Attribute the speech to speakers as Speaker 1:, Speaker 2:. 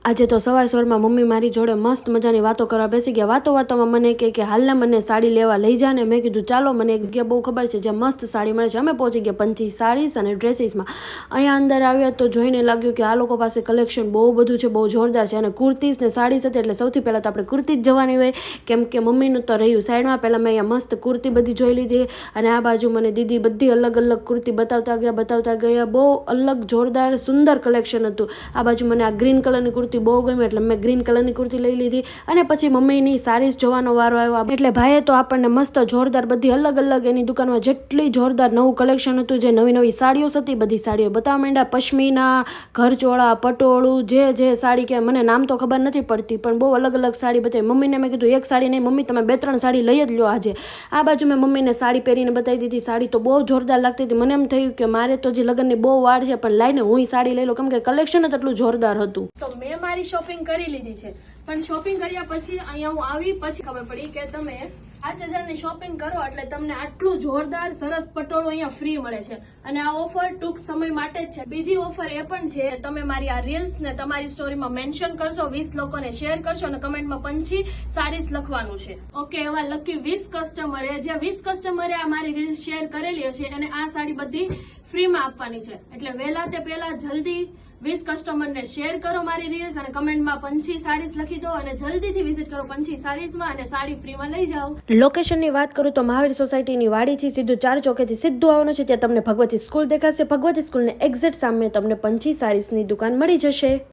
Speaker 1: આજે તો સવારમાં મમ્મી મારી જોડે મસ્ત મજાની વાતો કરવા બેસી ગયા। વાતોમાં મને કે હાલને મને સાડી લેવા લઈ જા ને મેં કીધું ચાલો, મને એક જગ્યા બહુ ખબર છે જ્યાં મસ્ત સાડી મળે છે। અમે પહોંચી ગયા પંચી સાડીસ અને ડ્રેસીસમાં। અહીંયા અંદર આવ્યા તો જોઈને લાગ્યું કે આ લોકો પાસે કલેક્શન બહુ બધું છે, બહુ જોરદાર છે। અને કુર્તીઝ ને સાડીસ હતી એટલે સૌથી પહેલાં તો આપણે કુર્તી જ જવાની હોય, કેમ કે મમ્મીનું તો રહ્યું સાઈડમાં। પહેલાં મેં અહીંયા મસ્ત કુર્તી બધી જોઈ લીધી અને આ બાજુ મને દીદી બધી અલગ અલગ કુર્તી બતાવતા ગયા। બહુ અલગ જોરદાર સુંદર કલેક્શન હતું। આ બાજુ મને આ ગ્રીન કલરની કુર્તી બહુ ગમી એટલે મેં ગ્રીન કલરની કુર્તી લઈ લીધી અને પછી મમ્મીની સાડીસ જોવાનો વારો આવ્યો। એટલે ભાઈએ તો આપણને મસ્ત જોરદાર બધી અલગ અલગ એની દુકાનમાં જેટલી જોરદાર નવું કલેક્શન હતું, જે નવી નવી સાડીઓ હતી બધી સાડીઓ બતાવવા માંડ્યા। પશ્મિના, ઘરચોળા, પટોળું, જે સાડી કે મને નામ તો ખબર નથી પડતી પણ બહુ અલગ અલગ સાડી બતાવી। મમ્મીને મેં કીધું એક સાડી નહીં મમ્મી, તમે 2-3 સાડી લઈ જ લો આજે। આ બાજુ મેં મમ્મીને સાડી પહેરીને બતાવી દીધી। સાડી તો બહુ જોરદાર લાગતી હતી। મને એમ થયું કે મારે તો જે લગ્નની બહુ વાર છે પણ લાઈને હું સાડી લઈ લો, કેમ કે કલેક્શન જ એટલું જોરદાર હતું। તો મેં મારી શોપિંગ કરી લીધી છે, પણ શોપિંગ કર્યા પછી અહીંયા હું આવી પછી ખબર પડી કે તમે 5,000 ની શોપિંગ કરો એટલે તમને આટલું જોરદાર સરસ પટોળું અહીંયા ફ્રી મળે છે। અને આ ઓફર ટૂંક સમય માટે જ છે। બીજી ઓફર એ પણ છે, તમે મારી આ રીલ્સ ને તમારી સ્ટોરીમાં મેન્શન કરશો, 20 લોકોને શેર કરશો અને કમેન્ટમાં પંછી સાડીસ લખવાનું છે। ઓકે, એવા લકી 20 કસ્ટમરે, જે 20 કસ્ટમરે આ મારી રીલ્સ શેર કરેલી હશે અને આ સાડી બધી ફ્રીમાં આપવાની છે। એટલે વહેલા તે પહેલા જલ્દી 20 કસ્ટમરને શેર કરો મારી રીલ્સ અને કમેન્ટમાં પંછી સાડીસ લખી દો અને જલ્દીથી વિઝિટ કરો પંછી સાડીસમાં અને સાડી ફ્રીમાં લઈ જાઓ। લોકેશનની વાત કરું તો મહાવીર સોસાયટીની વાડીથી સીધું 4 ચોકેથી સીધું આવવાનું છે, ત્યાં તમને ભગવતી સ્કૂલ દેખાશે। ભગવતી સ્કૂલને એક્ઝેક્ટ સામે તમને પંછી સાડીસની દુકાન મળી જશે।